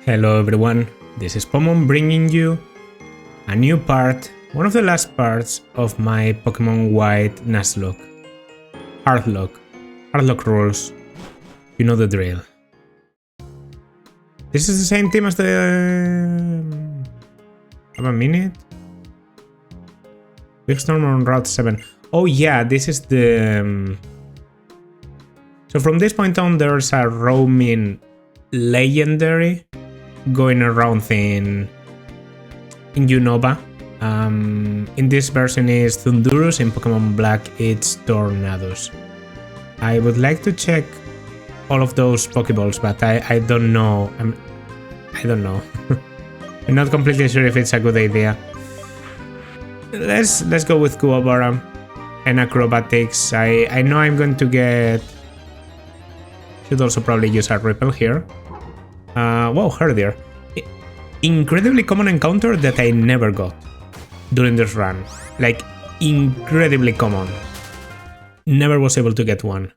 Hello everyone, this is Pomon bringing you a new part, one of the last parts of my Pokemon White nuzlocke. Hardlocke. Hardlocke rules. You know the drill. This is the same team as the... Have a minute? Big Storm on Route 7. Oh yeah, this is the... So from this point on there's a roaming legendary going around in Unova. In this version is Thundurus, in Pokemon Black it's Tornadus. I would like to check all of those Pokeballs, but I don't know. I don't know. I'm not completely sure if it's a good idea. Let's go with Kuwabara and Acrobatics. I know I'm going to get... Should also probably use a Ripple here. Wow, Herdier. Incredibly common encounter that I never got during this run. Like, incredibly common. Never was able to get one.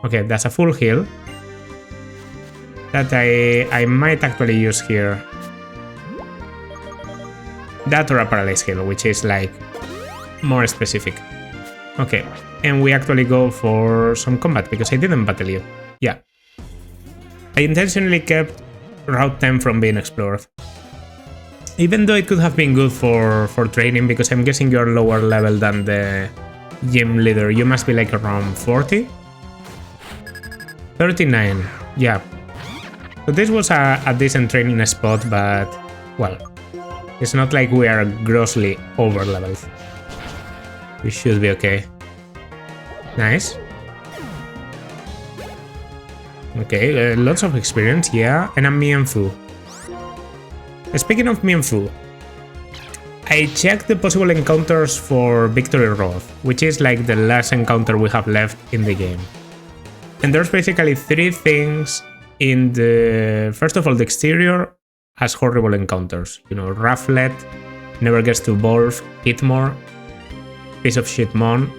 Okay, that's a full heal. That I might actually use here. That or a Paralyze heal, which is like more specific. Okay, and we actually go for some combat because I didn't battle you. Yeah. I intentionally kept Route 10 from being explored. Even though it could have been good for training, because I'm guessing you're lower level than the gym leader. You must be like around 40? 39, yeah. So this was a decent training spot, but, well, it's not like we are grossly over leveled. We should be okay. Nice. Okay, lots of experience, yeah, and a Mienfoo. Speaking of Mienfoo, I checked the possible encounters for Victory Road, which is like the last encounter we have left in the game. And there's basically three things in the... First of all, the exterior has horrible encounters. You know, Rufflet, never gets to evolve, Hitmore, piece of shit Mon,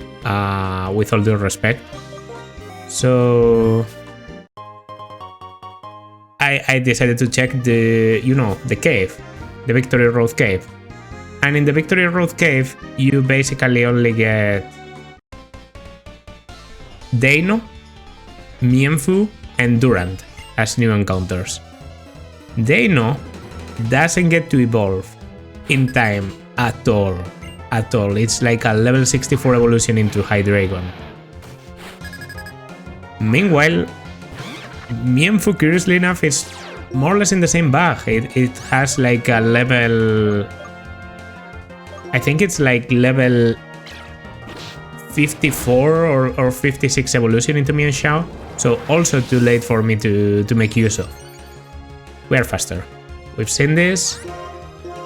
with all due respect. So... I decided to check the, you know, the cave, the Victory Road cave. And in the Victory Road cave, you basically only get Deino, Mienfoo, and Durant as new encounters. Deino doesn't get to evolve in time at all. At all. It's like a level 64 evolution into Hydreigon. Meanwhile, Mienfoo, curiously enough, is more or less in the same bag. It has like a level... I think it's like level 54 or 56 evolution into Mienshao. So also too late for me to make use of. We are faster. We've seen this.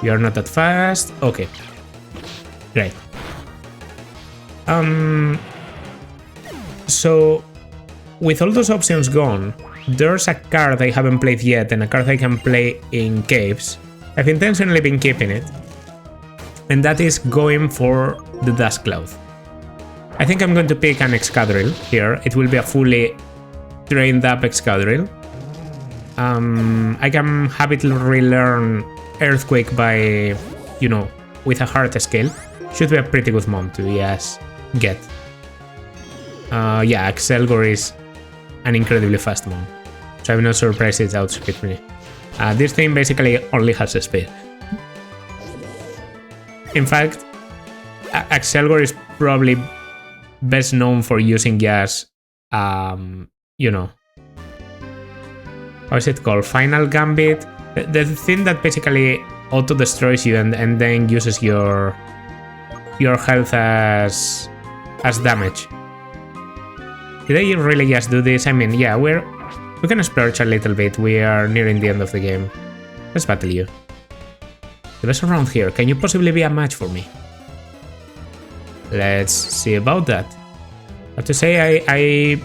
You are not that fast. Okay. Great. So, with all those options gone, there's a card I haven't played yet and a card I can play in caves. I've intentionally been keeping it. And that is going for the Dust Cloud. I think I'm going to pick an Excadrill here. It will be a fully trained up Excadrill. I can have it relearn Earthquake by, you know, with a heart scale. Should be a pretty good mon to, yes, get. Yeah, Excelgor is an incredibly fast mon, so I'm not surprised it outspeeds me. This thing basically only has a speed. In fact, Excelgor is probably best known for using just, you know, how is it called? Final Gambit? The thing that basically auto-destroys you and then uses your health as damage. Did I really just do this? I mean, yeah, we can splurge a little bit. We are nearing the end of the game. Let's battle you. The best around here. Can you possibly be a match for me? Let's see about that. I have to say I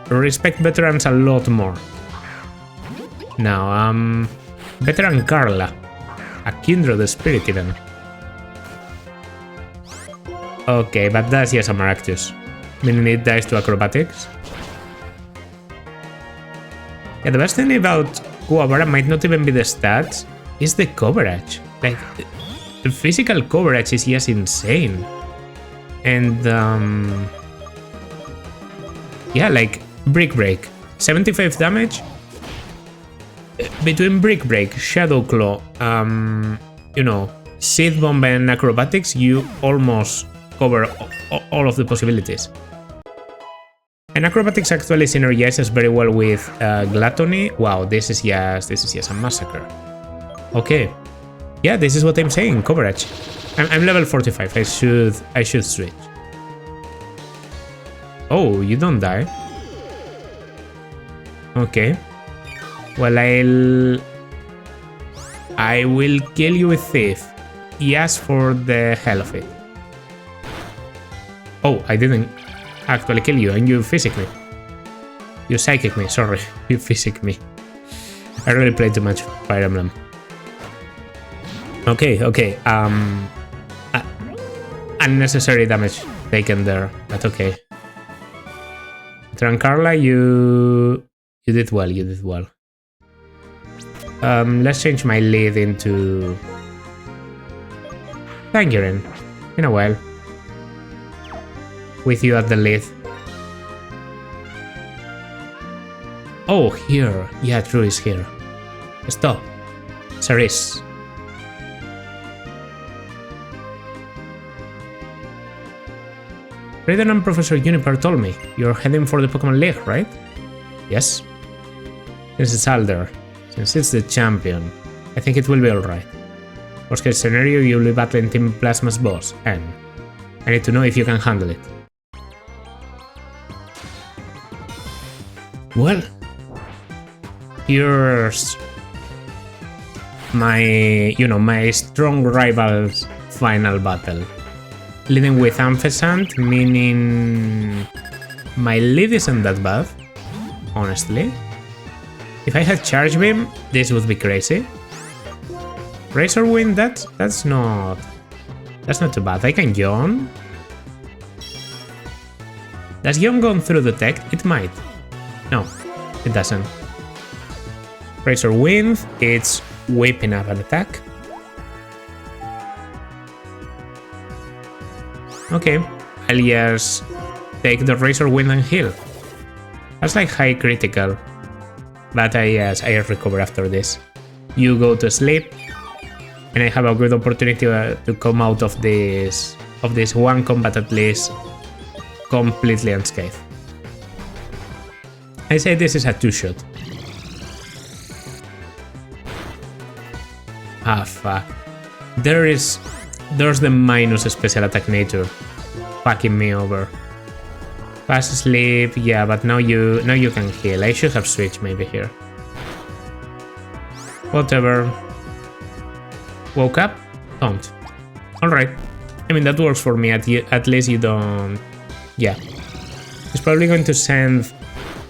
respect veterans a lot more. Now, veteran Carla. A Kindred Spirit even. Okay, but that's just a Maractus. Meaning it dies to Acrobatics. Yeah, the best thing about Kuwabara might not even be the stats, it's the coverage. Like, the physical coverage is just insane. And, yeah, like, Brick Break. 75 damage. Between Brick Break, Shadow Claw, you know, Seed Bomb and Acrobatics, you almost cover all of the possibilities. And Acrobatics actually synergizes very well with Gluttony. Wow, this is just a massacre. Okay, yeah, this is what I'm saying. Coverage. I'm level 45. I should switch. Oh, you don't die. Okay. Well, I will kill you with Thief. Yes, for the hell of it. Oh, I didn't actually kill you, and you physic me. You psychic me, sorry. You physic me. I really played too much Fire Emblem. Okay. Unnecessary damage taken there, but okay. Trancarla, you did well, let's change my lead into Tangerine in a while. With you at the lead. Oh, here. Yeah, True is here. Stop. Cerise. Raiden and Professor Juniper told me you're heading for the Pokemon League, right? Yes. Since it's Alder, since it's the champion, I think it will be alright. Worst case scenario, you'll be battling Team Plasma's boss, and I need to know if you can handle it. Well, here's my, my strong rival's final battle. Leading with Amphersand, meaning my lead isn't that bad, honestly. If I had Charge Beam, this would be crazy. Razor Wind, that's not too bad. I can yawn. Does yawn go through the tech? It might. No, it doesn't. Razor Wind, it's whipping up an attack. Okay, I'll just take the Razor Wind and heal. That's like high critical, but I recover after this. You go to sleep, and I have a good opportunity to come out of this one combat at least completely unscathed. I say this is a 2-shot. Ah, fuck. There's the minus special attack nature fucking me over. Fast sleep, yeah, but now you can heal. I should have switched maybe here. Whatever. Woke up? Don't. Alright. I mean, that works for me. At least you don't... Yeah. He's probably going to send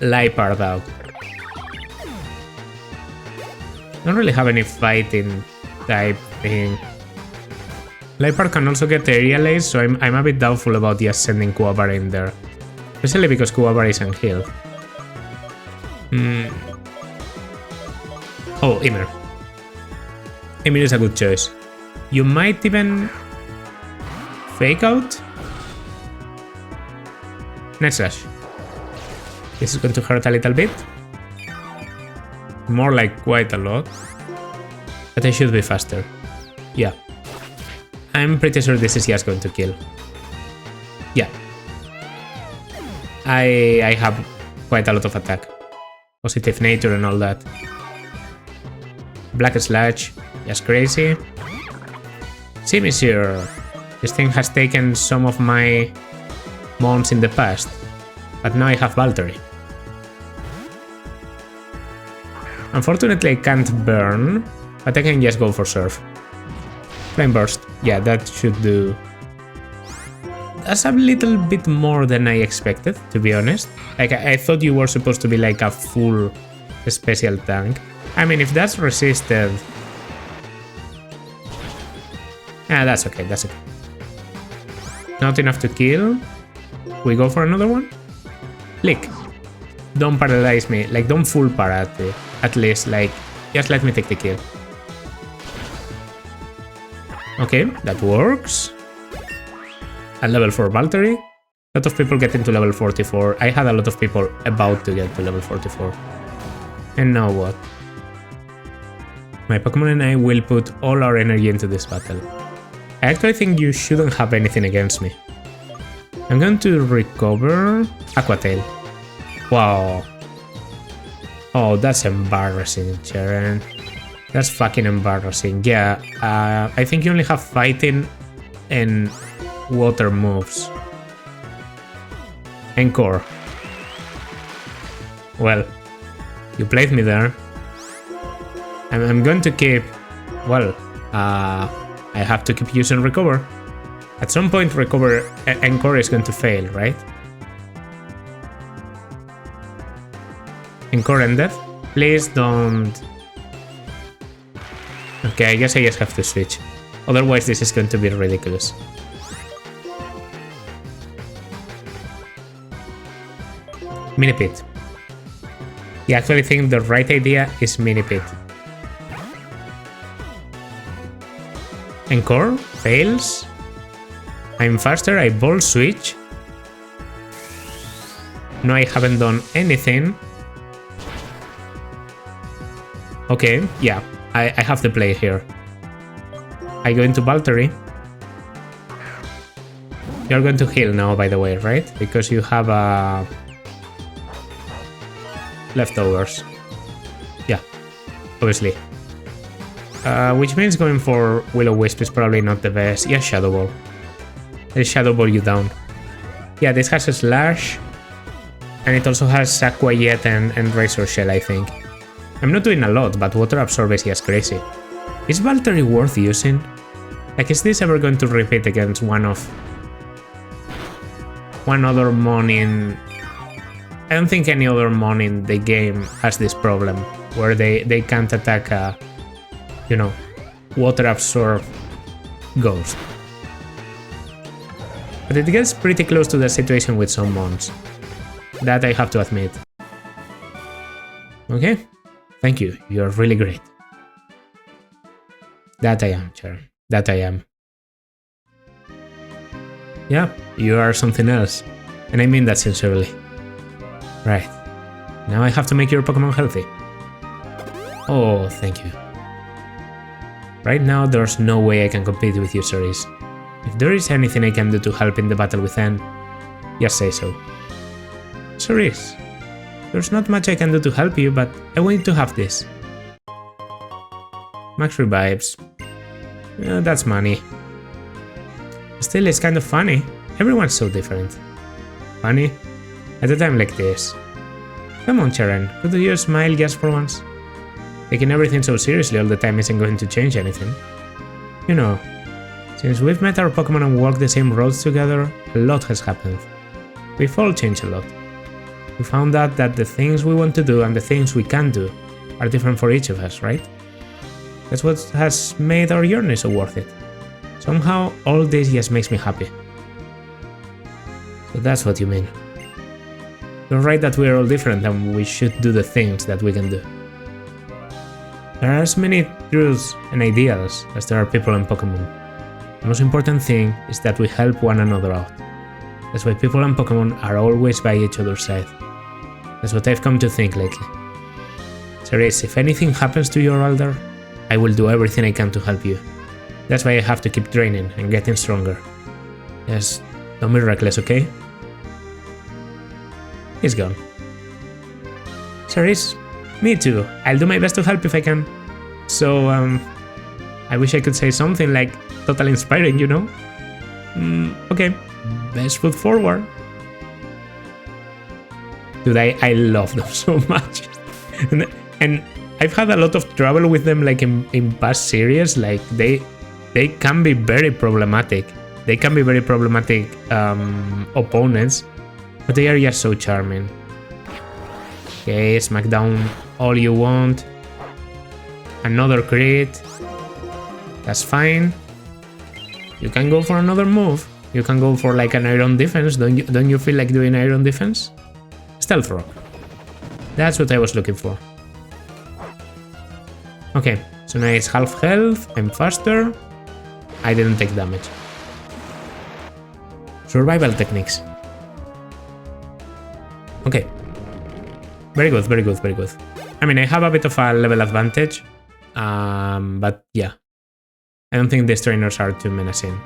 Liepard out. Don't really have any fighting type thing. Liepard can also get Aerial Ace, so I'm a bit doubtful about just sending Kuwabara in there. Especially because Kuwabara isn't healed. Oh, Ymir. Ymir is a good choice. You might even Fake Out? Night Slash. This is going to hurt a little bit. More like quite a lot. But I should be faster. Yeah. I'm pretty sure this is just going to kill. Yeah. I have quite a lot of attack. Positive nature and all that. Black Sludge. Just crazy. See, Monsieur. This thing has taken some of my mons in the past. But now I have Valtteri. Unfortunately, I can't burn. But I can just go for Surf. Flame Burst. Yeah, that should do. That's a little bit more than I expected, to be honest. Like, I thought you were supposed to be like a full special tank. I mean, if that's resisted... Ah, that's okay, that's okay. Not enough to kill. We go for another one? Lick. don't paralyze me. Like, don't full para at least. Like, just let me take the kill. Okay, that works. At level 4 Valtteri. A lot of people get into level 44. I had a lot of people about to get to level 44. And now what? My Pokemon and I will put all our energy into this battle. I actually think you shouldn't have anything against me. I'm going to recover Aqua Tail. Wow. Oh, that's embarrassing, Cheren. That's fucking embarrassing. Yeah, I think you only have fighting and water moves. Encore. Well, you played me there. I'm going to keep... Well, I have to keep using recover. At some point, recover Encore is going to fail, right? Encore ended. Please don't... Okay, I guess I just have to switch. Otherwise, this is going to be ridiculous. Mini Pit. I actually think the right idea is Mini Pit. Encore fails. I'm faster, I ball switch. No, I haven't done anything. Okay, yeah, I have the play here. I go into Valtteri. You're going to heal now, by the way, right? Because you have leftovers. Yeah, obviously. Which means going for Will-O-Wisp is probably not the best. Yeah, Shadow Ball. I'll Shadow Ball you down. Yeah, this has a Slash. And it also has Aqua Jet and Razor Shell, I think. I'm not doing a lot, but Water Absorb is just crazy. Is Valtteri worth using? Like, is this ever going to repeat against one other Mon in... I don't think any other Mon in the game has this problem, where they can't attack a, you know, Water Absorb Ghost. But it gets pretty close to the situation with some Mons. That I have to admit. Okay, thank you, you're really great. That I am, Cheren. That I am. Yeah, you are something else. And I mean that sincerely. Right. Now I have to make your Pokemon healthy. Oh, thank you. Right now, there's no way I can compete with you, Cerise. If there is anything I can do to help in the battle with N, just say so. Cerise, there's not much I can do to help you, but I want you to have this. Max Revives. That's money. Still, it's kind of funny. Everyone's so different. Funny? At a time like this. Come on, Cheren, could you smile just for once? Taking everything so seriously all the time isn't going to change anything. You know, since we've met our Pokemon and walked the same roads together, a lot has happened. We've all changed a lot. We found out that the things we want to do and the things we can do are different for each of us, right? That's what has made our journey so worth it. Somehow, all this just makes me happy. So that's what you mean. You're right that we're all different and we should do the things that we can do. There are as many truths and ideals as there are people and Pokemon. The most important thing is that we help one another out. That's why people and Pokemon are always by each other's side. That's what I've come to think lately. Cerise, if anything happens to your Alder, I will do everything I can to help you. That's why I have to keep training and getting stronger. Just don't be reckless, okay? He's gone. Cerise, me too. I'll do my best to help if I can. So, I wish I could say something like totally inspiring, you know? Okay, best foot forward. Dude, I love them so much. and I've had a lot of trouble with them, like in past series. Like they can be very problematic. They can be very problematic opponents, but they are just so charming. Okay, smackdown all you want. Another crit. That's fine. You can go for another move. You can go for like an Iron Defense. Don't you feel like doing Iron Defense? Stealth Rock. That's what I was looking for. Okay, so now it's half health, I'm faster. I didn't take damage. Survival techniques. Okay. Very good, very good, very good. I mean, I have a bit of a level advantage, but yeah. I don't think these trainers are too menacing.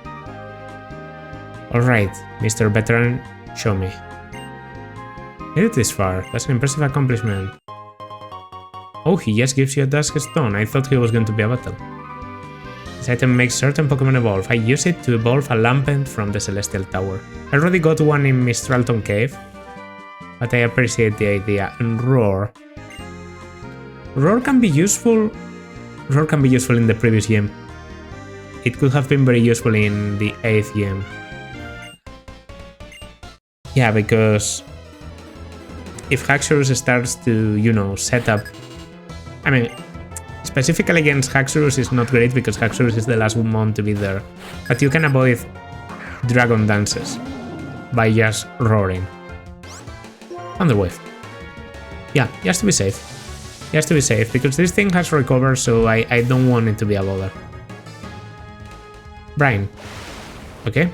Alright, Mr. Veteran, show me. Made it this far, that's an impressive accomplishment. Oh, he just gives you a Dusk Stone. I thought he was going to be a battle. This item makes certain Pokemon evolve. I use it to evolve a Lampent from the Celestial Tower. I already got one in Mistralton Cave, but I appreciate the idea. And Roar. Roar can be useful. Roar can be useful in the previous game. It could have been very useful in the 8th game. Yeah, because if Haxorus starts to, you know, set up... I mean, specifically against Haxorus is not great because Haxorus is the last one to be there. But you can avoid Dragon Dances by just roaring. Thunderwave. Yeah, just to be safe. Just to be safe, because this thing has recovered, so I don't want it to be a bother. Brine. Okay.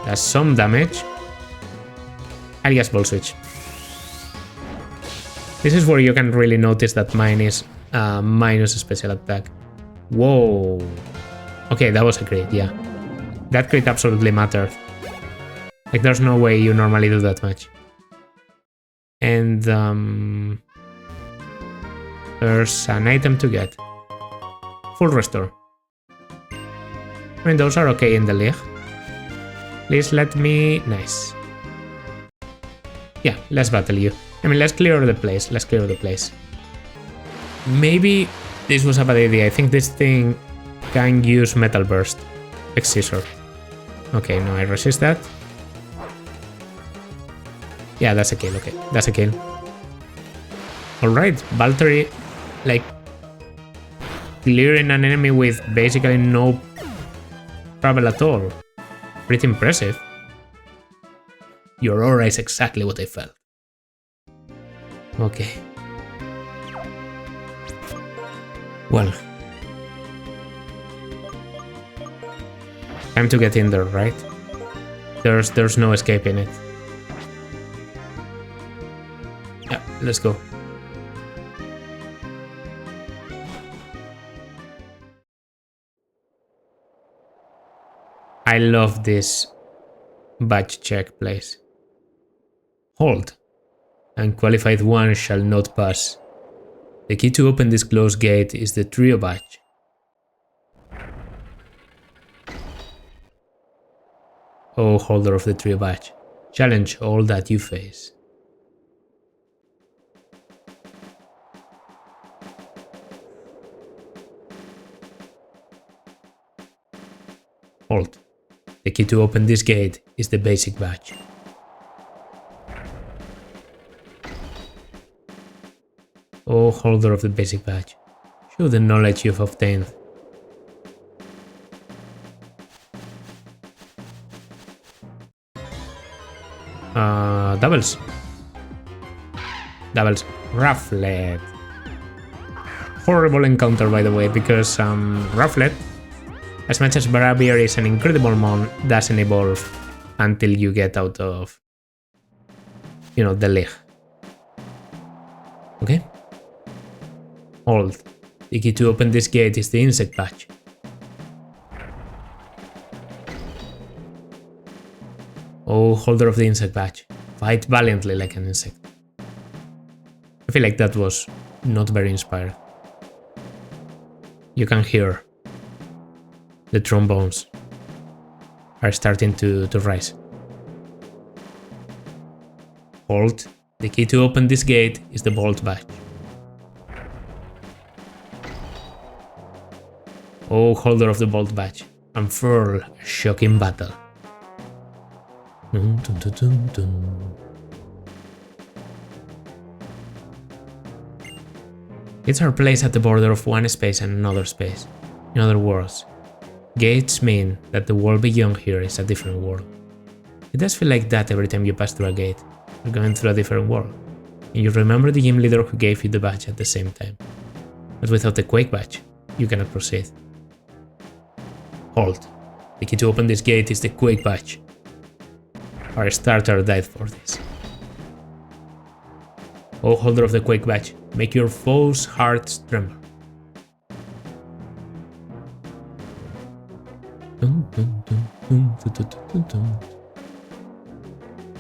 That's some damage. I'll just Ball Switch. This is where you can really notice that mine is minus special attack. Whoa. Okay, that was a crit, yeah. That crit absolutely mattered. Like, there's no way you normally do that much. And there's an item to get. Full Restore. I mean, those are okay in the league. Please let me... Nice. Yeah, let's battle you. I mean, let's clear the place. Let's clear the place. Maybe this was a bad idea. I think this thing can use Metal Burst. Like Scissor. Okay, no, I resist that. Yeah, that's a kill. Okay, that's a kill. Alright, Valtteri, like, clearing an enemy with basically no trouble at all. Pretty impressive. Your aura is exactly what I felt. Okay. Well. Time to get in there, right? There's no escaping it. Yeah, let's go. I love this badge check place. Hold. Unqualified one shall not pass. The key to open this closed gate is the trio badge. O holder of the trio badge, challenge all that you face. Hold. The key to open this gate is the basic badge. O holder of the basic badge, show the knowledge you've obtained. Doubles. Doubles. Rufflet. Horrible encounter, by the way, because Rufflet, as much as Braviary is an incredible mon, doesn't evolve until you get out of, you know, the league. Okay? Hold. The key to open this gate is the insect badge. Oh, holder of the insect badge. Fight valiantly like an insect. I feel like that was not very inspired. You can hear the trombones are starting to rise. Hold. The key to open this gate is the bolt badge. Oh, holder of the bolt badge. Unfurl a shocking battle. Dun, dun, dun, dun, dun. Gates are placed at the border of one space and another space. In other words, gates mean that the world beyond here is a different world. It does feel like that every time you pass through a gate. You're going through a different world. And you remember the gym leader who gave you the badge at the same time. But without the Quake badge, you cannot proceed. Halt. The key to open this gate is the Quake badge. Our starter died for this. O holder of the Quake badge, make your foes' hearts tremble.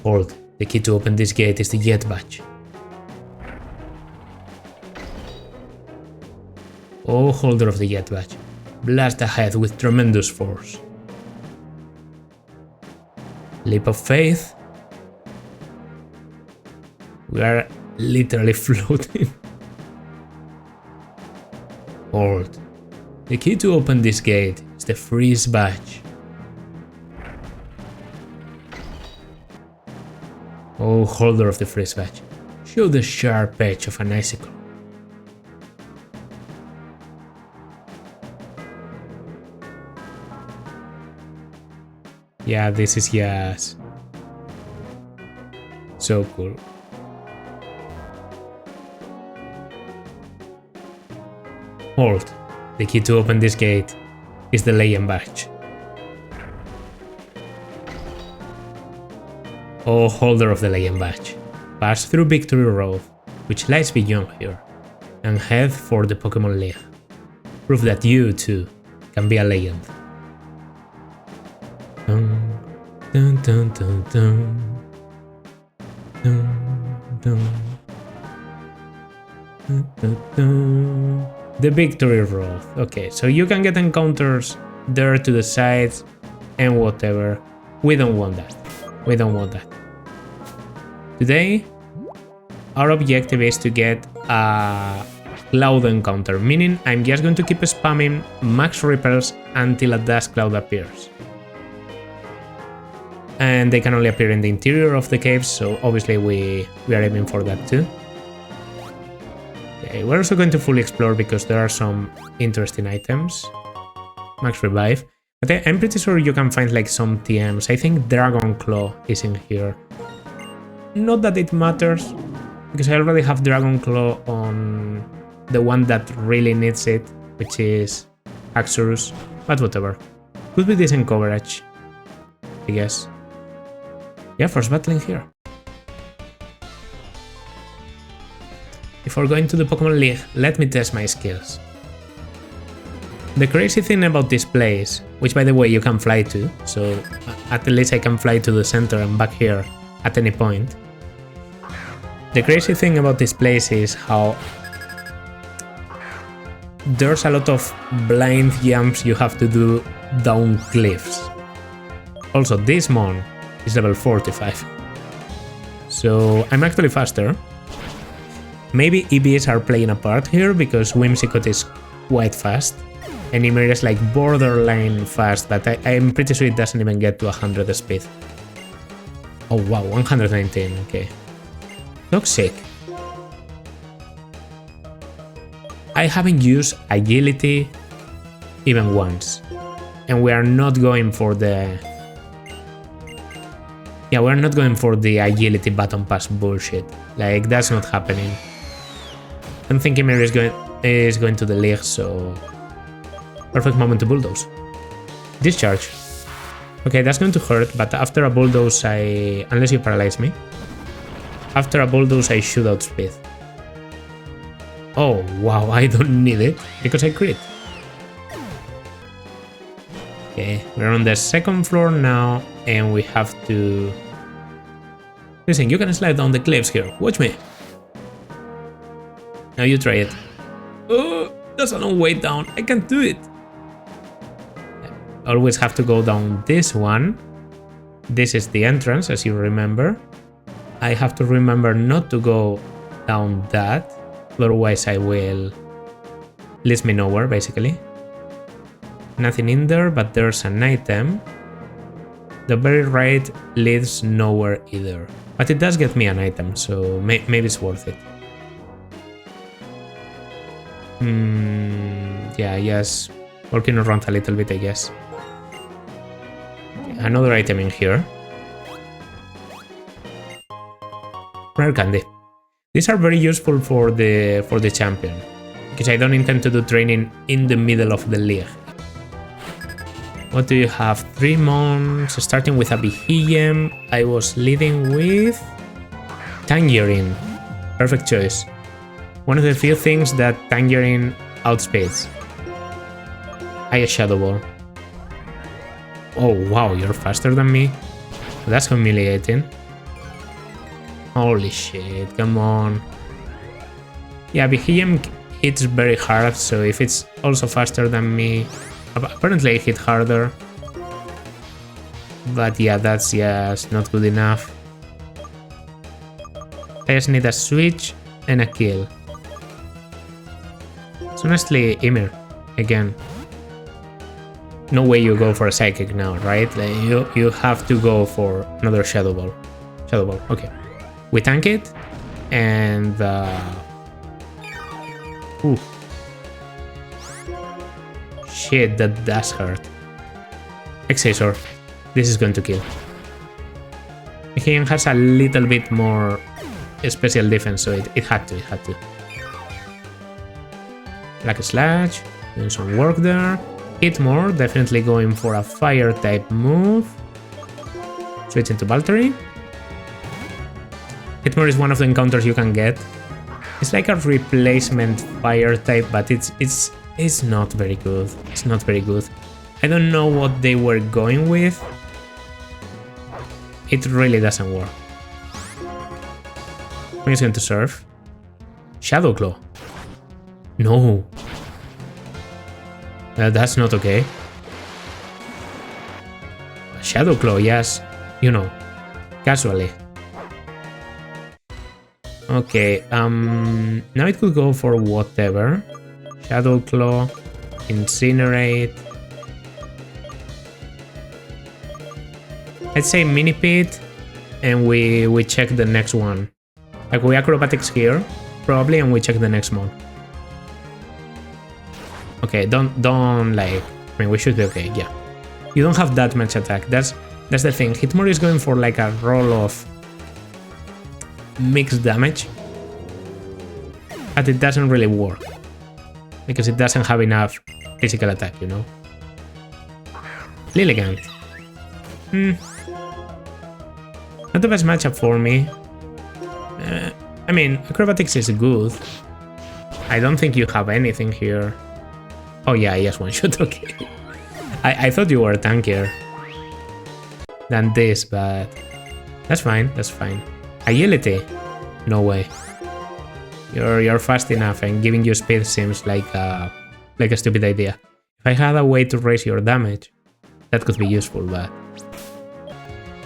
Hold. The key to open this gate is the Jet badge. O holder of the Jet badge, blast ahead with tremendous force. Leap of faith. We are literally floating. Hold. The key to open this gate is the freeze badge. O holder of the freeze badge, show the sharp edge of an icicle. Yeah, this is yes. So cool. Hold. The key to open this gate is the Legend badge. O holder of the Legend badge, pass through Victory Road, which lies beyond here, and head for the Pokémon League. Prove that you, too, can be a legend. Dun, dun, dun, dun, dun. Dun, dun. Dun, dun, dun. The Victory Road. Okay, so you can get encounters there to the sides and whatever. We don't want that. We don't want that. Today, our objective is to get a cloud encounter, meaning I'm just going to keep spamming max repels until a dust cloud appears. And they can only appear in the interior of the caves, so obviously we are aiming for that too. Okay, we're also going to fully explore because there are some interesting items. Max revive. But I'm pretty sure you can find like some TMs. I think Dragon Claw is in here. Not that it matters, because I already have Dragon Claw on the one that really needs it, which is Axorus, but whatever. Could be decent coverage, I guess. Yeah, first battle in here. Before going to the Pokémon League, let me test my skills. The crazy thing about this place, which by the way you can fly to, so at least I can fly to the center and back here at any point. The crazy thing about this place is how there's a lot of blind jumps you have to do down cliffs. Also, this mon is level 45, so I'm actually faster. Maybe EVs are playing a part here because Whimsicott is quite fast. And Ymir is like borderline fast, but I'm pretty sure it doesn't even get to 100 speed. Oh wow, 119, okay. Toxic. I haven't used agility even once. And we are not going for the... Yeah, we're not going for the agility button pass bullshit. Like, that's not happening. I don't think Ymir is going to the league, so... Perfect moment to bulldoze. Discharge. Okay, that's going to hurt, but after a bulldoze unless you paralyze me. After a bulldoze I shoot out speed. Oh wow, I don't need it, because I crit. Okay, we're on the second floor now, and we have to... Listen, you can slide down the cliffs here, watch me. Now you try it. Oh, that's a long way down, I can't do it. Always have to go down this one. This is the entrance, as you remember. I have to remember not to go down that, otherwise I will... leads me nowhere, basically. Nothing in there, but there's an item. The very right leads nowhere either. But it does get me an item, so maybe it's worth it. Yeah, yes. Walking around a little bit, I guess. Another item in here. Rare candy. These are very useful for the champion, because I don't intend to do training in the middle of the league. What do you have? 3 mons, starting with a Behem. I was leading with Tangerine. Perfect choice. One of the few things that Tangerine outspeeds. I Shadow Ball. Oh wow, you're faster than me? That's humiliating. Holy shit, come on. Yeah, Behem hits very hard, so if it's also faster than me... Apparently I hit harder. But yeah, that's just not good enough. I just need a switch and a kill. So honestly, Ymir, again. No way you go for a Psychic now, right? Like, you have to go for another Shadow Ball. Shadow Ball, okay. We tank it, and... Ooh. Shit, that does hurt. Excisor. This is going to kill. He has a little bit more special defense, so it had to, Black Slash, doing some work there. Hitmore, definitely going for a fire type move. Switch into Valtteri. Hitmore is one of the encounters you can get. It's like a replacement fire type, but it's not very good. It's not very good. I don't know what they were going with. It really doesn't work. I'm just going to surf. Shadow Claw. No. That's not okay. Shadow Claw, yes. You know, casually. Okay, now it could go for whatever. Shadow Claw, Incinerate. Let's say Mini Pit, and we check the next one. Like, we acrobatics here, probably, and we check the next one. Okay, don't like... I mean, we should be okay, yeah. You don't have that much attack, that's the thing. Hitmore is going for like a roll of mixed damage, but it doesn't really work, because it doesn't have enough physical attack, you know? Lilligant. Not the best matchup for me. I mean, acrobatics is good. I don't think you have anything here. Oh yeah, yes, one shot, okay. I thought you were tankier than this, but that's fine, that's fine. Agility? No way. You're fast enough, and giving you speed seems like a stupid idea. If I had a way to raise your damage, that could be useful, but...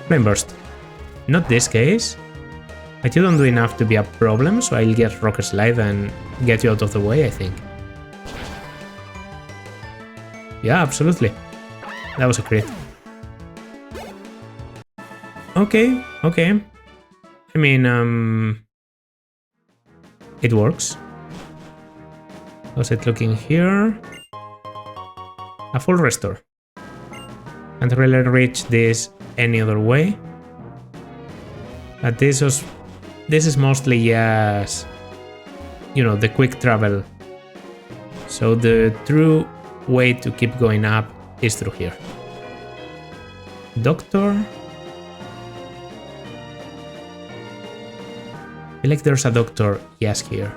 Flame Burst. Not this case. But you don't do enough to be a problem, so I'll get Rock Slide and get you out of the way, I think. Yeah, absolutely. That was a crit. Okay, okay. I mean, it works. How's it looking here? A full restore. Can't really reach this any other way. But this is mostly just, you know, the quick travel. So the true way to keep going up is through here. Doctor. I feel like there's a doctor, yes, here.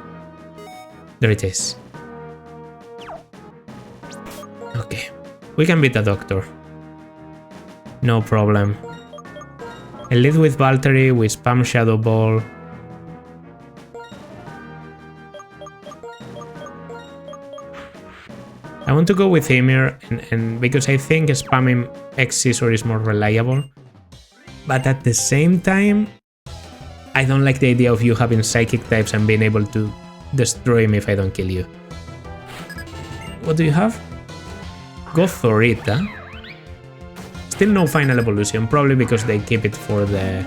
There it is. Okay, we can beat the doctor. No problem. I lead with Valtteri, we spam Shadow Ball. I want to go with Ymir, and because I think spamming Excisor is more reliable. But at the same time, I don't like the idea of you having Psychic types and being able to destroy me if I don't kill you. What do you have? Gothorita. Still no final evolution, probably because they keep it for the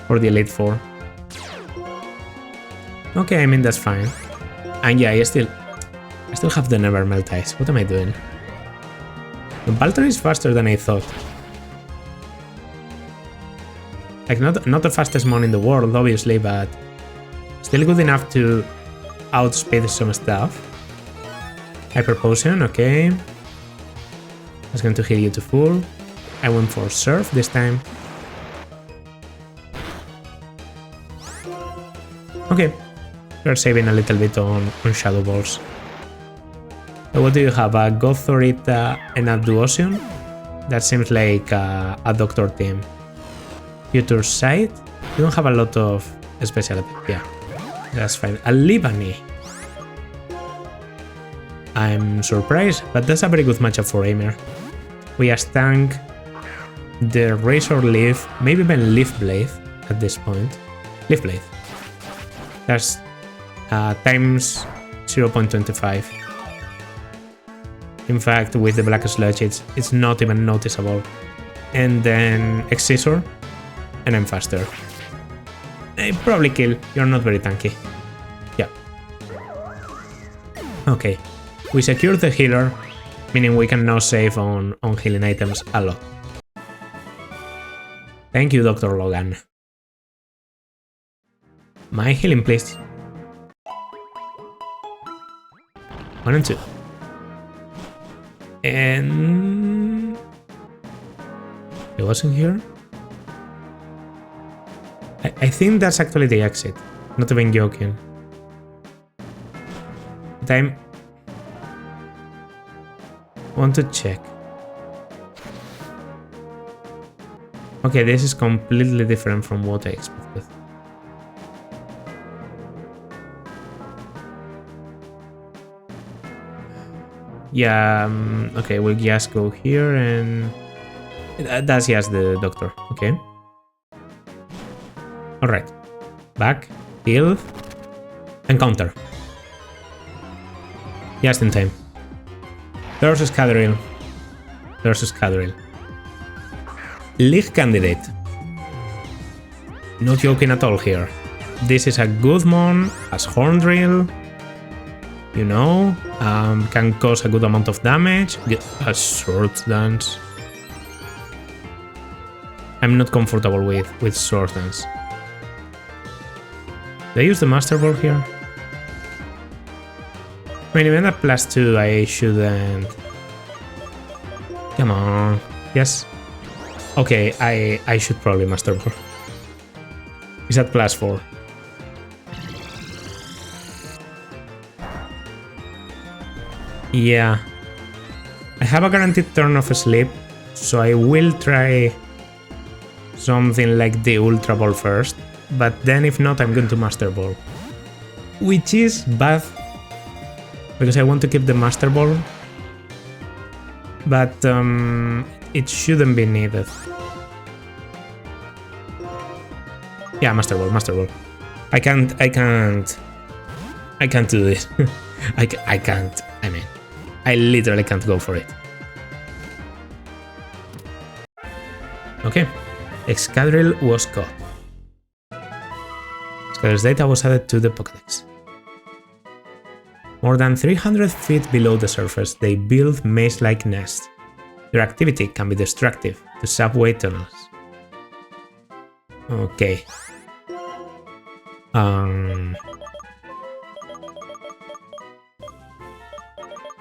Elite Four. Okay, I mean, that's fine. And yeah, I still have the Never Melt Ice. What am I doing? The Valtteri is faster than I thought. Like, not the fastest mon in the world, obviously, but Still good enough to outspeed some stuff. Hyper Potion, okay. That's going to heal you to full. I went for Surf this time. Okay, we're saving a little bit on Shadow Balls. So what do you have? A Gothorita and a Duosion? That seems like a Doctor team. Future Sight? You don't have a lot of special attack. Yeah, that's fine. A Libani. I'm surprised, but that's a very good matchup for Aimer. We stank the Razor Leaf, maybe even Leaf Blade at this point. Leaf Blade. That's times 0.25. In fact, with the Black Sludge, it's not even noticeable. And then Excisor, and I'm faster. I probably kill. You're not very tanky. Yeah. Okay. We secured the healer, meaning we can now save on healing items a lot. Thank you, Dr. Logan. My healing, please. 1 and 2. And... it wasn't here? I think that's actually the exit. Not even joking. But I want to check. Okay, this is completely different from what I expected. Yeah, okay, we'll just go here and... that's just the doctor, okay. Alright. Back, heal, and counter. Just in time. There's Scadrill. League candidate. Not joking at all here. This is a good mon, as Horndrill. You know, can cause a good amount of damage. A Sword Dance. I'm not comfortable with Sword Dance. Did I use the Master Ball here? I mean, even at +2, I shouldn't. Come on. Yes. Okay, I should probably Master Ball. It's at +4. Yeah. I have a guaranteed turn of sleep, so I will try something like the Ultra Ball first. But then if not, I'm going to Master Ball. Which is bad, because I want to keep the Master Ball. But it shouldn't be needed. Yeah, Master Ball. I can't do this. I can't. I mean, I literally can't go for it. Okay, Excadrill was caught. Excadrill's data was added to the Pokédex. More than 300 feet below the surface, they build maze-like nests. Their activity can be destructive to subway tunnels. Okay.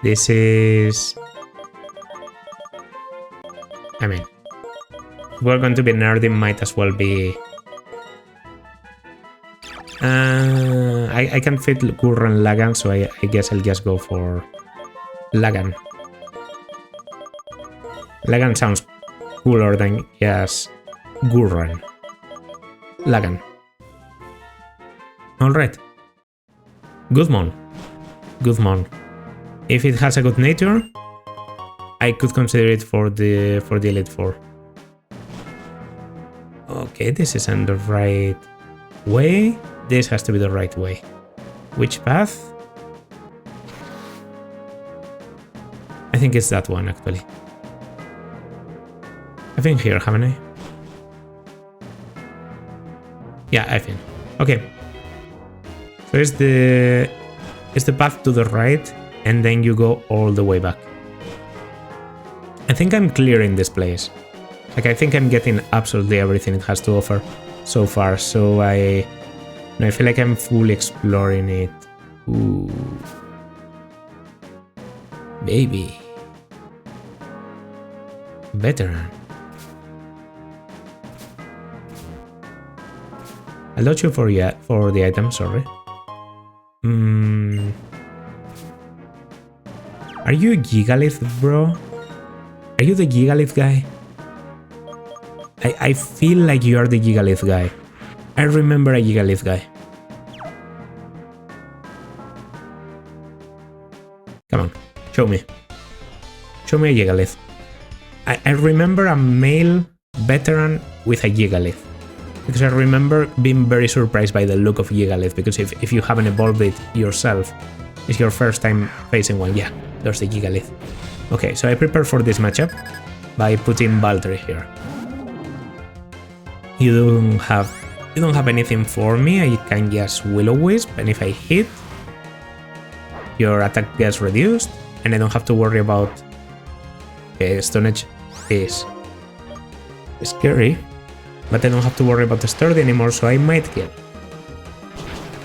This is... I mean, if we're going to be nerdy, might as well be... I can fit Gurren Lagann, so I guess I'll just go for Lagann. Lagann sounds cooler than just Gurren. Lagann. Alright. Goodmon. If it has a good nature, I could consider it for the Elite Four. Okay, this isn't the right way. This has to be the right way. Which path? I think it's that one, actually. I've been here, haven't I? Yeah, I think. Okay. So it's the path to the right, and then you go all the way back. I think I'm clearing this place. Like, I think I'm getting absolutely everything it has to offer so far, so I No, I feel like I'm fully exploring it. Ooh. Baby. Veteran. I'll dodge you for the item, sorry. Are you a Gigalith, bro? Are you the Gigalith guy? I feel like you are the Gigalith guy. I remember a Gigalith guy. Come on, show me. Show me a Gigalith. I remember a male veteran with a Gigalith. Because I remember being very surprised by the look of Gigalith, because if you haven't evolved it yourself, it's your first time facing one. Yeah, there's the Gigalith. Okay, so I prepare for this matchup by putting Valtteri here. You don't have anything for me. I can just Will-O-Wisp, and if I hit, your attack gets reduced, and I don't have to worry about Stone Edge is scary, but I don't have to worry about the Sturdy anymore, so I might kill.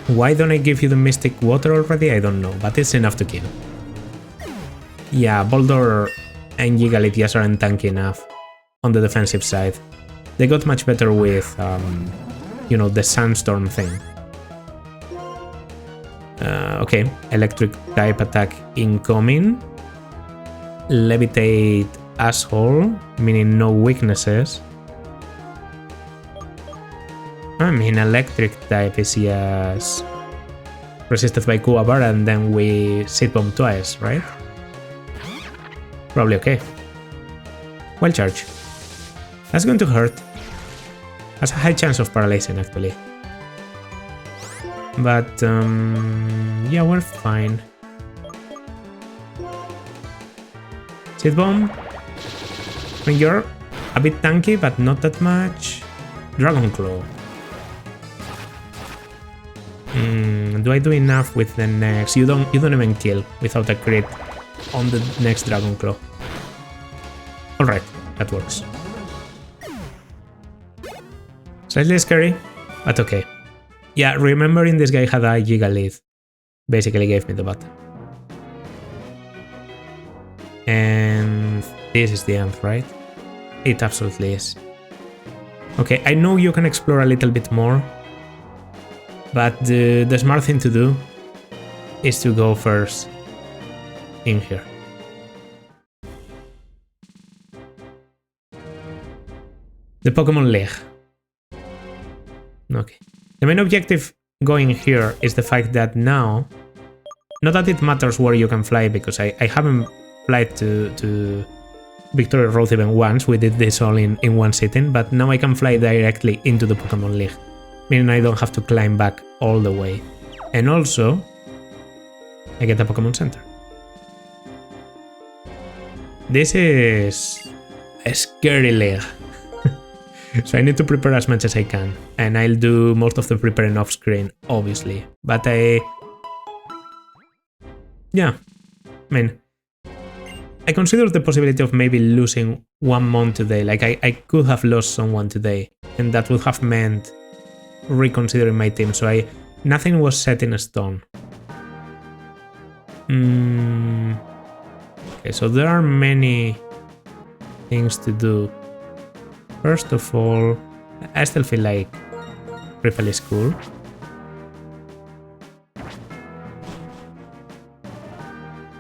Why don't I give you the Mystic Water already? I don't know, but it's enough to kill. Yeah, Boldor and Gigalith just aren't tanky enough on the defensive side. They got much better with, you know, the Sandstorm thing. Okay, Electric type attack incoming. Levitate asshole, meaning no weaknesses. I mean, Electric type is just resisted by Kuwabar, and then we Seed Bomb twice, right? Probably okay. Wild Charge. That's going to hurt. Has a high chance of paralyzing, actually. But, yeah, we're fine. Seed Bomb. I mean, you're a bit tanky, but not that much. Dragon Claw. Do I do enough with the next? You don't even kill without a crit on the next Dragon Claw. Alright, that works. Slightly scary, but okay. Yeah, remembering this guy had a Gigalith basically gave me the button. And this is the end, right? It absolutely is. Okay, I know you can explore a little bit more, but the smart thing to do is to go first in here. The Pokemon League. Okay. The main objective going here is the fact that now, not that it matters where you can fly, because I haven't flight to Victoria Road even once. We did this all in one sitting, but now I can fly directly into the Pokemon League, meaning I don't have to climb back all the way. And also, I get a Pokemon Center. This is a scary league. So I need to prepare as much as I can, and I'll do most of the preparing off screen, obviously. But yeah, I mean, I consider the possibility of maybe losing one Mon today. Like, I could have lost someone today, and that would have meant reconsidering my team. So nothing was set in stone. Okay, so there are many things to do. First of all, I still feel like Ripple is cool.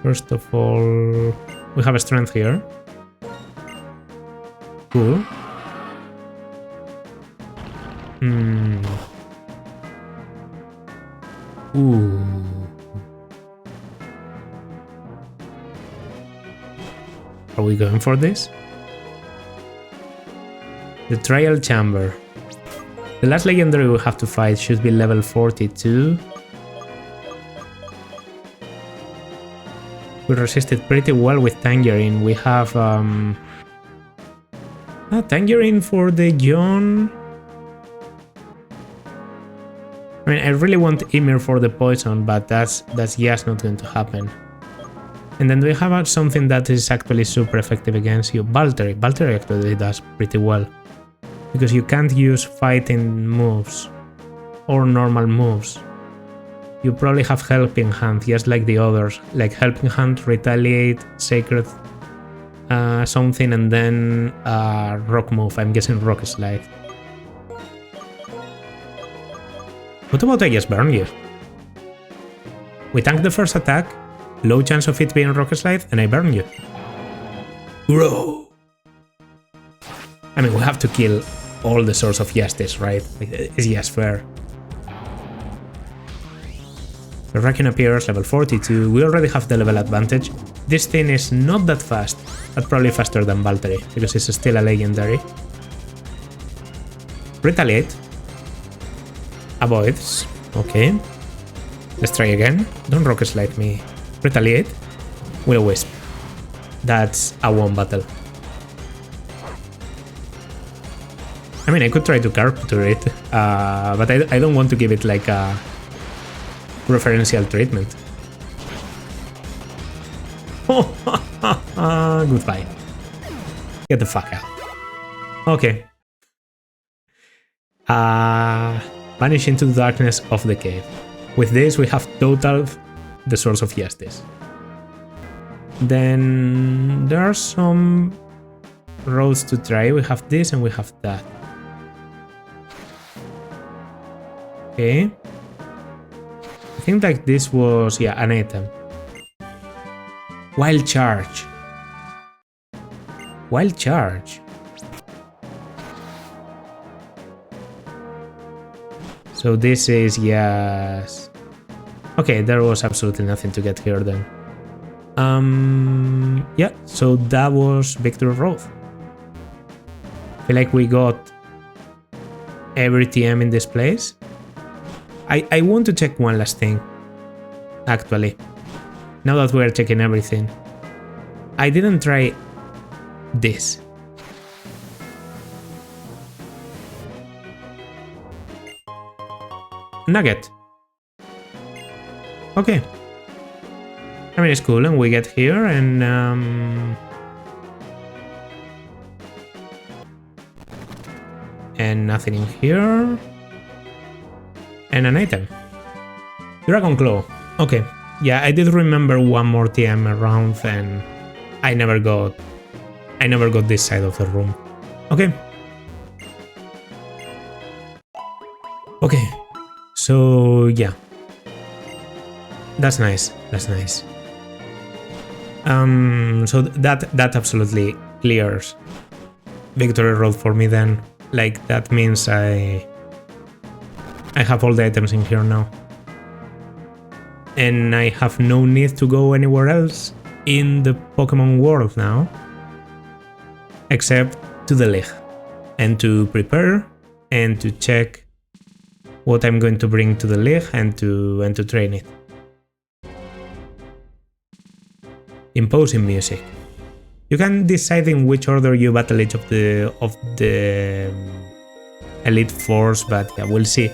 First of all, we have a strength here. Cool. Ooh. Are we going for this? The Trial Chamber. The last legendary we have to fight should be level 42. We resisted pretty well with Tangerine. We have Tangerine for the John. I mean, I really want Ymir for the poison, but that's just not going to happen. And then we have something that is actually super effective against you. Valtteri. Valtteri actually does pretty well, because you can't use fighting moves or normal moves. You probably have Helping Hand, just like the others. Like Helping Hand, Retaliate, Sacred something, and then Rock move. I'm guessing Rock Slide. What about I just burn you? We tank the first attack, low chance of it being Rock Slide, and I burn you. Bro! I mean, we have to kill all the Swords of Justice, right? It's just fair. The Wrecking appears, level 42. We already have the level advantage. This thing is not that fast, but probably faster than Valtteri, because it's still a legendary. Retaliate. Avoids. Okay. Let's try again. Don't Rock Slide me. Retaliate. Will-O-Wisp. That's a one battle. I mean, I could try to capture it, but I don't want to give it like a preferential treatment. Goodbye. Get the fuck out. Okay. Vanish into the darkness of the cave. With this, we have totaled the Swords of Justice. Then there are some roads to try. We have this and we have that. Okay. I think like this was, yeah, an item. Wild Charge. Wild Charge. So this is, yes. Okay, there was absolutely nothing to get here then. Yeah, so that was Victory Road. I feel like we got every TM in this place. I want to check one last thing, actually. Now that we're checking everything. I didn't try this. Nugget. Okay. I mean, it's cool, and we get here, and nothing in here. And an item. Dragon Claw. Okay. Yeah, I did remember one more TM around, and I never got this side of the room. Okay. Okay. So yeah. That's nice. That's nice. So that absolutely clears Victory Road for me then. Like, that means I have all the items in here now. And I have no need to go anywhere else in the Pokemon world now. Except to the league. And to prepare and to check what I'm going to bring to the league and to train it. Imposing music. You can decide in which order you battle each of the Elite Force, but yeah, we'll see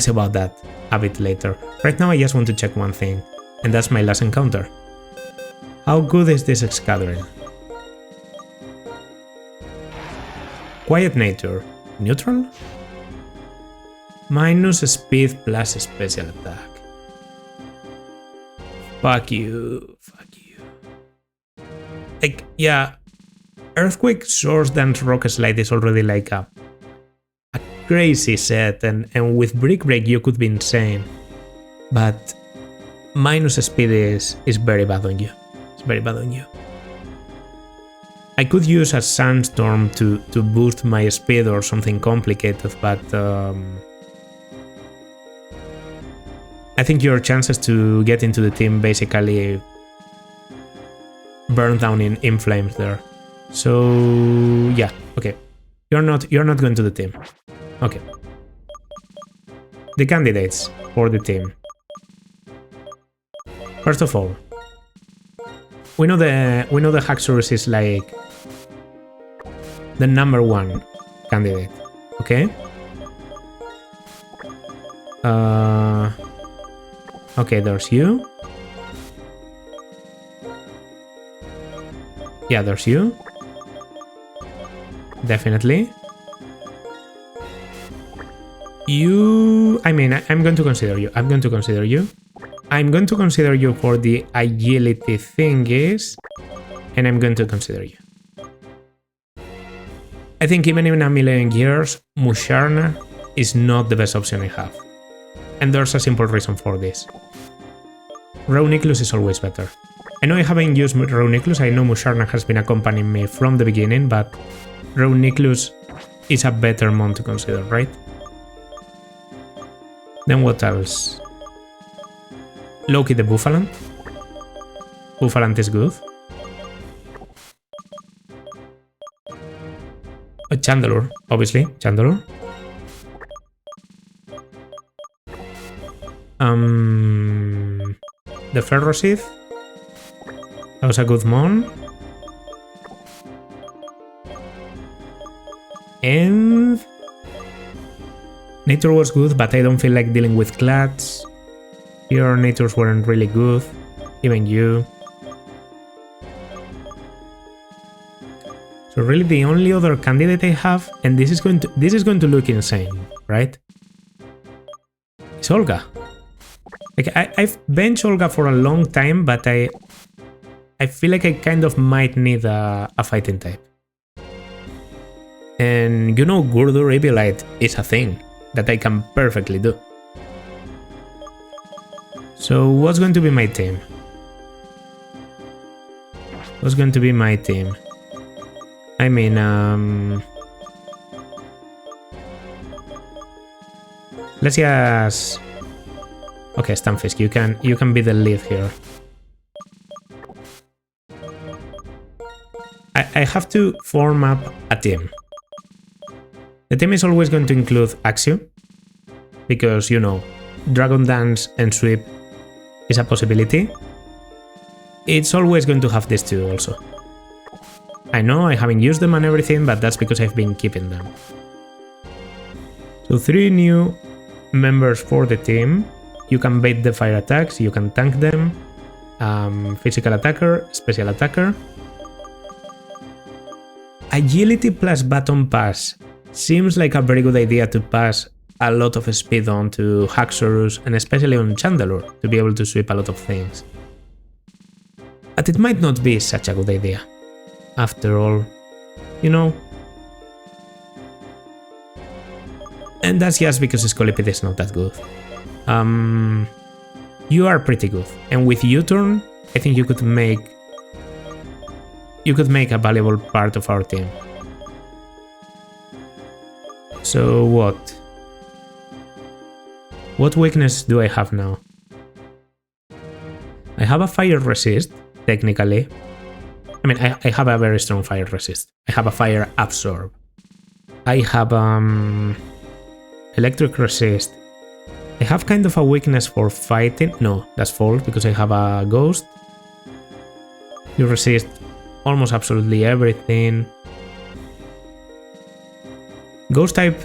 about that a bit later. Right now I just want to check one thing, and that's my last encounter. How good is this Excadrill? Quiet Nature. Neutral? Minus speed plus special attack. Fuck you. Fuck you. Like, yeah, Earthquake, Source, Dance, Rock Slide is already like a crazy set, and with Brick Break you could be insane. But minus speed is very bad on you. It's very bad on you. I could use a Sandstorm to boost my speed or something complicated, but I think your chances to get into the team basically burn down in flames there. So yeah, okay. You're not going to the team. Okay. The candidates for the team. First of all, we know the Haxorus is like the #1 candidate. Okay. Okay, there's you. Yeah, there's you. Definitely. You... you. I mean, I'm going to consider you. I'm going to consider you. I'm going to consider you for the agility thingies. And I'm going to consider you. I think even in a million years, Musharna is not the best option I have. And there's a simple reason for this. Reuniclus is always better. I know I haven't used Reuniclus, I know Musharna has been accompanying me from the beginning, but Reuniclus is a better mon to consider, right? Then what else? Loki the Buffalant. Buffalant is good. Chandelure, obviously, Chandelure. The Ferrocid. That was a good mon. And Nature was good, but I don't feel like dealing with clats. Your Natures weren't really good. Even you. So really the only other candidate I have, and this is going to look insane, right? It's Olga. Like I've benched Olga for a long time, but I feel like I kind of might need a fighting type. And you know, Gurdur Eviolite is a thing that I can perfectly do. So what's going to be my team? What's going to be my team? I mean, let's just... Okay, Stunfisk, you can be the lead here. I have to form up a team. The team is always going to include Axio, because, you know, Dragon Dance and Sweep is a possibility. It's always going to have these two also. I know I haven't used them and everything, but that's because I've been keeping them. So 3 new members for the team. You can bait the fire attacks, you can tank them. Physical attacker, special attacker. Agility plus baton pass seems like a very good idea to pass a lot of speed on to Haxorus and especially on Chandelure to be able to sweep a lot of things. But it might not be such a good idea. After all, you know. And that's just because Scolipede is not that good. You are pretty good, and with U-turn, I think you could make a valuable part of our team. So what weakness do I have now? I have a fire resist, technically. I mean, I have a very strong fire resist. I have a fire absorb. I have electric resist. I have kind of a weakness for fighting. No, that's false because I have a ghost. You resist almost absolutely everything. Ghost type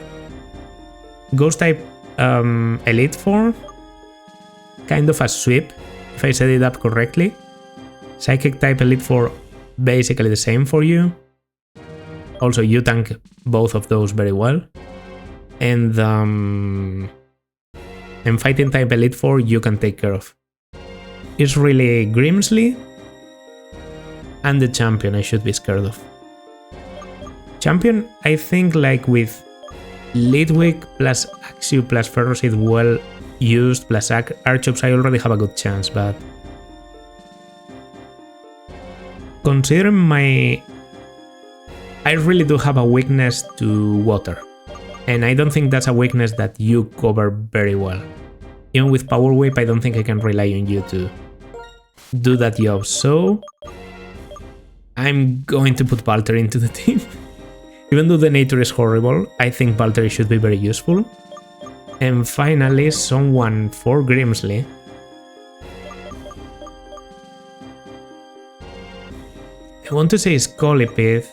elite form. Kind of a sweep, if I set it up correctly. Psychic type elite form, basically the same for you. Also, you tank both of those very well. And fighting type elite 4 you can take care of. It's really Grimsley and the champion I should be scared of. Champion, I think, like with Litwick plus Axio plus Ferrocid well used plus Archops, I already have a good chance, but considering I really do have a weakness to water. And I don't think that's a weakness that you cover very well. Even with Power Whip, I don't think I can rely on you to do that job. So I'm going to put Valtteri into the team. Even though the nature is horrible, I think Valtteri should be very useful. And finally, someone for Grimsley. I want to say Scolipede.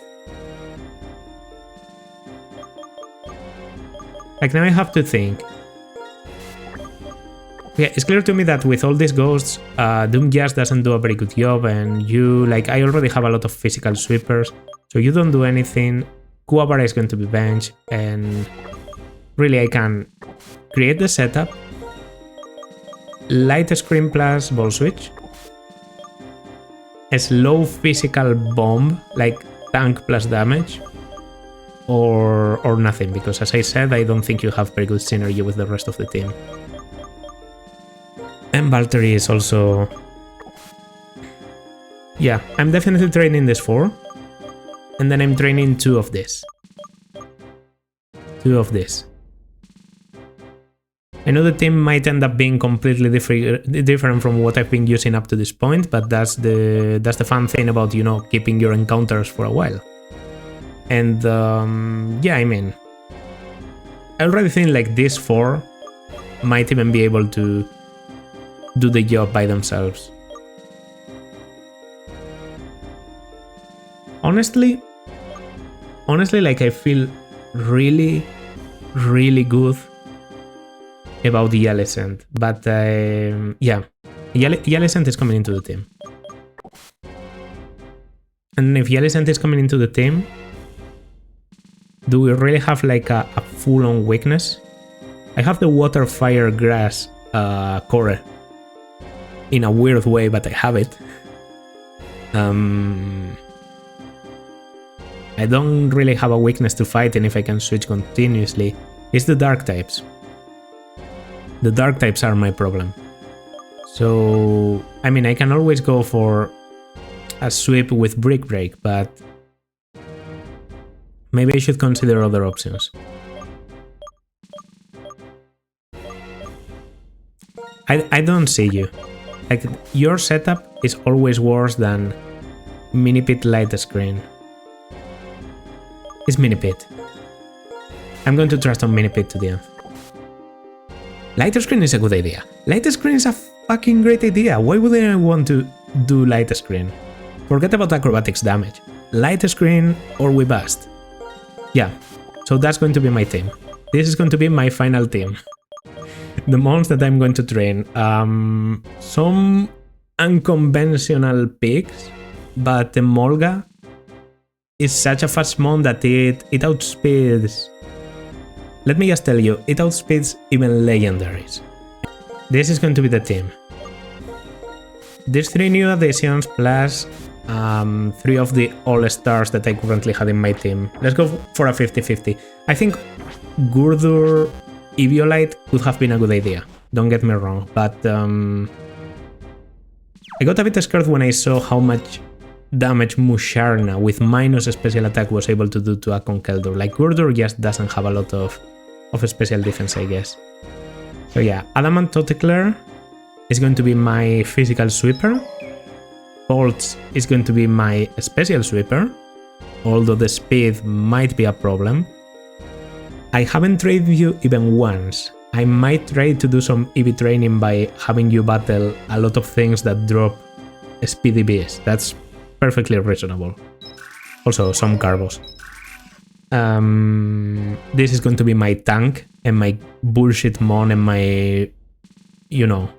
Like, now I have to think. Yeah, it's clear to me that with all these ghosts, Doom just doesn't do a very good job, and you, like, I already have a lot of physical sweepers, so you don't do anything. Kuwabara is going to be benched, and really I can create the setup, light screen plus ball switch, a slow physical bomb like tank plus damage, or nothing, because as I said, I don't think you have very good synergy with the rest of the team. And Valtteri is also... Yeah, I'm definitely training this 4. And then I'm training 2 of this. 2 of this. I know the team might end up being completely different from what I've been using up to this point, but that's the fun thing about, you know, keeping your encounters for a while. And yeah, I mean, I already think like these 4 might even be able to do the job by themselves. Honestly, like I feel really good about the Yellicent, but yeah, Yellicent is coming into the team. And if Yellicent is coming into the team, do we really have like a full-on weakness? I have the water, fire, grass core in a weird way, but I have it. I don't really have a weakness to fighting if I can switch continuously. It's the dark types. The dark types are my problem. So, I mean, I can always go for a sweep with Brick Break, but maybe I should consider other options. I don't see you. Like, your setup is always worse than Mini Pit Light Screen. It's Mini Pit. I'm going to trust on Mini Pit to the end. Light Screen is a good idea. Light Screen is a fucking great idea. Why would I want to do Light Screen? Forget about acrobatics damage. Light Screen or we bust. Yeah, so that's going to be my team. This is going to be my final team. The mons that I'm going to train. Some unconventional picks, but the Molga is such a fast mon that it outspeeds... Let me just tell you, it outspeeds even legendaries. This is going to be the team. These 3 new additions plus 3 of the all-stars that I currently had in my team. Let's go for a 50-50. I think Gurdur Eviolite could have been a good idea. Don't get me wrong, but I got a bit scared when I saw how much damage Musharna with minus special attack was able to do to a Conkeldurr. Like, Gurdur just doesn't have a lot of special defense, I guess. So yeah, Adamant Totecler is going to be my physical sweeper. Bolts is going to be my special sweeper, although the speed might be a problem. I haven't trained you even once. I might try to do some EV training by having you battle a lot of things that drop speedy bees. That's perfectly reasonable. Also, some carbos. This is going to be my tank and my bullshit mon and my, you know,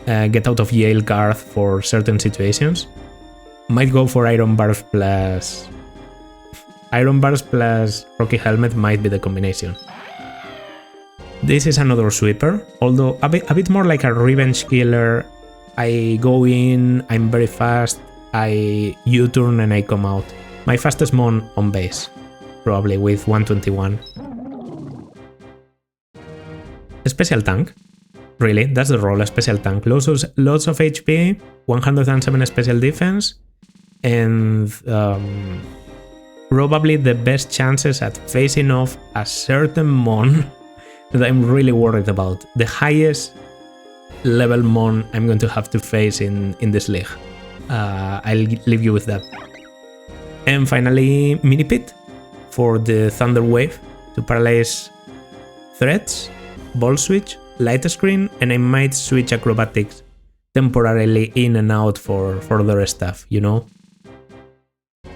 get out of jail card for certain situations. Might go for Iron Bars plus... Iron Bars plus Rocky Helmet might be the combination. This is another sweeper, although a bit more like a revenge killer. I go in, I'm very fast, I U-turn and I come out. My fastest mon on base, probably with 121. A special tank. Really, that's the role, a special tank. Lots of HP, 107 special defense, and probably the best chances at facing off a certain mon that I'm really worried about. The highest level mon I'm going to have to face in this league. I'll leave you with that. And finally, Mini Pit for the Thunder Wave to paralyze threats, Ball Switch, Light Screen, and I might switch acrobatics temporarily in and out for other stuff, you know?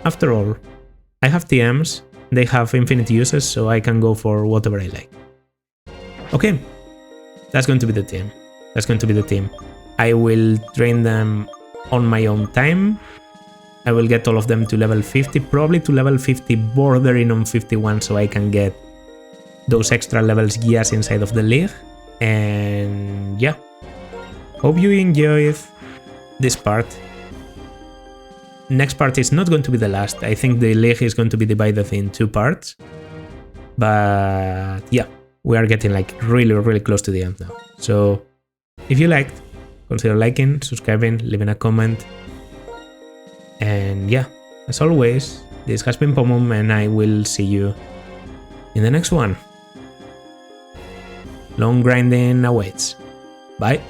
After all, I have TMs, they have infinite uses, so I can go for whatever I like. Okay, that's going to be the team. That's going to be the team. I will train them on my own time. I will get all of them to level 50, probably to level 50, bordering on 51, so I can get those extra levels gears inside of the league. And yeah, hope you enjoyed this part. Next part is not going to be the last. I think the league is going to be divided in 2 parts. But yeah, we are getting like really close to the end now. So if you liked, consider liking, subscribing, leaving a comment. And yeah, as always, this has been Pomum, and I will see you in the next one. Long grinding awaits. Bye.